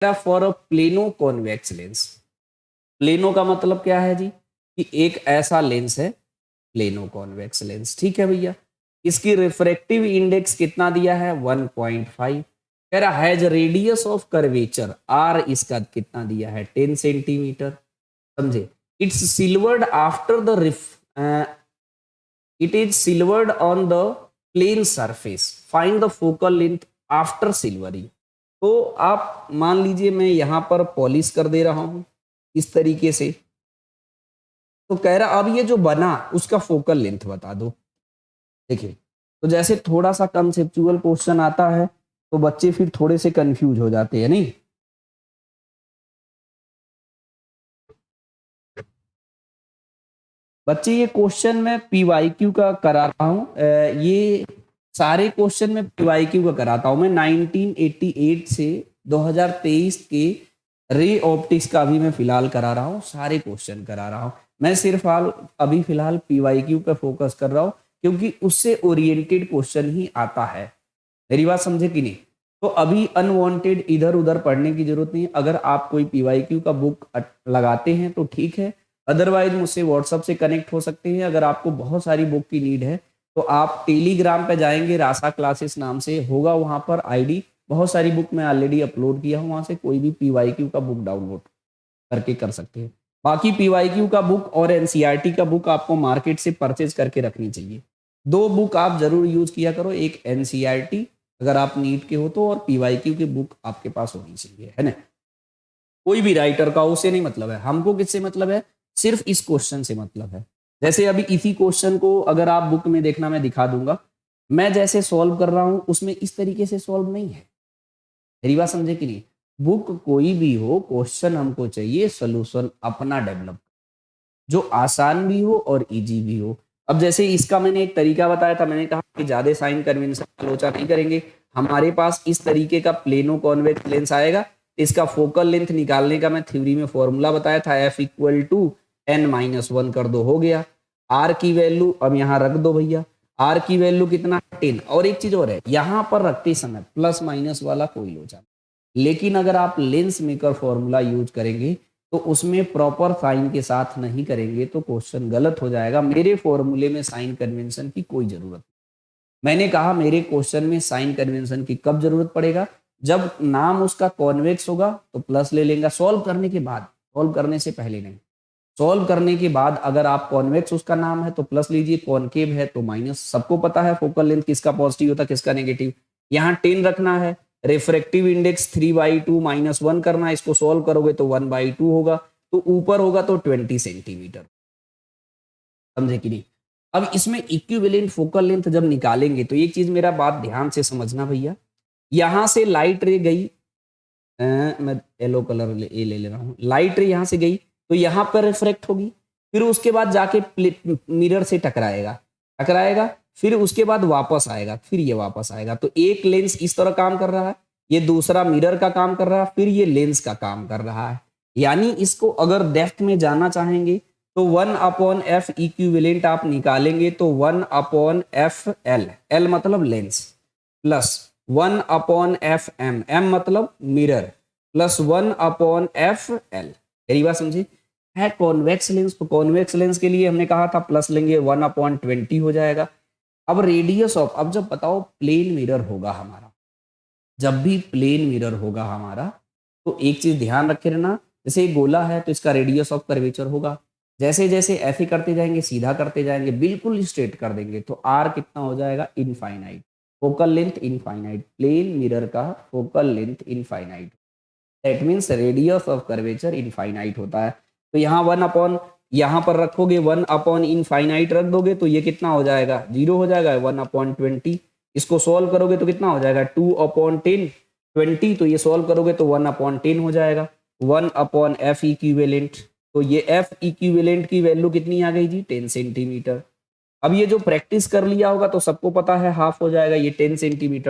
For a plano convex lens. Plano का मतलब क्या है जी, कि एक ऐसा लेंस है प्लेनो कॉन्वेक्स लेंस, ठीक है भैया। इसकी रिफ्रैक्टिव इंडेक्स कितना दिया है 1.5। कह रहा has radius of curvature R, इसका कितना दिया है 10 सेंटीमीटर, समझे। It's silvered after the it is silvered on the plane surface, find the focal length after silvering. तो आप मान लीजिए मैं यहां पर पॉलिश कर दे रहा हूं इस तरीके से, तो कह रहा अब ये जो बना उसका फोकल लेंथ बता दो। देखिए, तो जैसे थोड़ा सा कंसेप्चुअल क्वेश्चन आता है तो बच्चे फिर थोड़े से कंफ्यूज हो जाते हैं, नहीं। बच्चे ये क्वेश्चन मैं पीवाईक्यू का करा रहा हूँ, ये सारे क्वेश्चन में पीवाईक्यू का कराता हूँ मैं। 1988 से 2023 के रे ऑप्टिक्स का भी मैं फिलहाल करा रहा हूँ, सारे क्वेश्चन करा रहा हूँ। मैं सिर्फ अभी फिलहाल पीवाईक्यू पे फोकस कर रहा हूँ, क्योंकि उससे ओरिएंटेड क्वेश्चन ही आता है। मेरी बात समझे कि नहीं। तो अभी अनवांटेड इधर उधर पढ़ने की जरूरत नहीं है। अगर आप कोई पीवाईक्यू का बुक लगाते हैं तो ठीक है, अदरवाइज मुझसे व्हाट्सएप से कनेक्ट हो सकते हैं। अगर आपको बहुत सारी बुक की नीड है तो आप टेलीग्राम पे जाएंगे, रासा क्लासेस नाम से होगा वहां पर आईडी। बहुत सारी बुक मैं ऑलरेडी अपलोड किया हूँ, वहां से कोई भी पीवाईक्यू का बुक डाउनलोड करके कर सकते हैं। बाकी पीवाईक्यू का बुक और एनसीईआरटी का बुक आपको मार्केट से परचेज करके रखनी चाहिए। दो बुक आप जरूर यूज किया करो, एक एनसीईआरटी अगर आप नीट के हो तो, और पीवाईक्यू की बुक आपके पास होनी चाहिए, है ना। कोई भी राइटर का उससे नहीं मतलब है, हमको किससे मतलब है, सिर्फ इस क्वेश्चन से मतलब है। जैसे अभी इसी क्वेश्चन को अगर आप बुक में देखना, मैं दिखा दूंगा, मैं जैसे सॉल्व कर रहा हूं उसमें इस तरीके से सॉल्व नहीं है। मेरी बात समझे कि नहीं। बुक कोई भी हो, क्वेश्चन हमको चाहिए सोल्यूशन अपना डेवलप, जो आसान भी हो और इजी भी हो। अब जैसे इसका मैंने एक तरीका बताया था, मैंने कहा कि ज्यादा साइन कन्वेंशन की आलोचना नहीं करेंगे। हमारे पास इस तरीके का प्लेनो कॉन्वेक्स लेंस आएगा, इसका फोकल लेंथ निकालने का मैं थ्योरी में फॉर्मूला बताया था, एफ इक्वल टू n-1 कर दो, हो गया। आर की वैल्यू अब यहाँ रख दो भैया, आर की वैल्यू कितना 10। और एक चीज और है, यहां पर रखते समय प्लस माइनस वाला कोई लोचा, लेकिन अगर आप लेंस मेकर फॉर्मूला यूज करेंगे तो उसमें प्रॉपर साइन के साथ नहीं करेंगे तो क्वेश्चन गलत हो जाएगा। मेरे फॉर्मूले में साइन कन्वेंशन की कोई जरूरत नहीं। मैंने कहा मेरे क्वेश्चन में साइन कन्वेंशन की कब जरूरत पड़ेगा, जब नाम उसका कॉन्वेक्स होगा तो प्लस ले लेंगे सॉल्व करने के बाद, सॉल्व करने से पहले नहीं। सॉल्व करने के बाद अगर आप कॉन्वेक्स उसका नाम है तो प्लस लीजिए, कॉनकेव है तो माइनस। सबको पता है फोकल लेंथ किसका पॉजिटिव होता है किसका नेगेटिव। यहाँ 10 रखना है, रिफ्रैक्टिव इंडेक्स 3/2 -1 करना है, इसको सॉल्व करोगे तो 1/2 होगा, तो ऊपर होगा तो 20 सेंटीमीटर, समझे कि नहीं। अब इसमें इक्विवेलेंट फोकल लेंथ जब निकालेंगे तो एक चीज मेरा बात ध्यान से समझना भैया, यहां से लाइट रे गई, मैं येलो कलर ले ले रहा हूँ, लाइट रे यहाँ से गई तो यहाँ पर रिफ्रेक्ट होगी, फिर उसके बाद जाके मिरर से टकराएगा, टकराएगा फिर उसके बाद वापस आएगा, फिर ये वापस आएगा। तो एक लेंस इस तरह काम कर रहा है, ये दूसरा मिरर का काम कर रहा है, फिर ये लेंस का काम कर रहा है। यानी इसको अगर डेप्थ में जाना चाहेंगे तो 1/f इक्विवेलेंट आप निकालेंगे तो 1/f एल, एल मतलब lens, plus 1/f M, M मतलब मिरर, प्लस 1/f एल। मेरी बात समझी। है कॉन्वेक्स लेंस, तो कॉन्वेक्स लेंस के लिए हमने कहा था प्लस लेंगे 1/20 हो जाएगा। अब रेडियस ऑफ, अब जब बताओ प्लेन मिरर होगा हमारा, जब भी प्लेन मिरर होगा हमारा तो एक चीज ध्यान रखे रहना, जैसे एक गोला है तो इसका रेडियस ऑफ कर्वेचर होगा, जैसे जैसे ऐसे करते जाएंगे सीधा करते जाएंगे बिल्कुल स्ट्रेट कर देंगे तो आर कितना हो जाएगा infinite, focal length infinite, plane mirror का focal length infinite, that means radius of curvature infinite होता है। तो यहाँ 1/, यहाँ पर रखोगे 1/ इनफाइनाइट रख दोगे तो ये कितना हो जाएगा 0 हो जाएगा, 1/20। इसको सॉल्व करोगे तो कितना हो जाएगा 2/10, 20 तो ये सॉल्व करोगे तो 1/10 हो जाएगा, 1/f इक्विवेलेंट। तो ये f इक्विवेलेंट की वैल्यू कितनी आ गई जी 10 सेंटीमीटर। अब ये जो प्रैक्टिस कर लिया होगा तो सबको पता है हाफ हो जाएगा, ये 10 सेंटीमीटर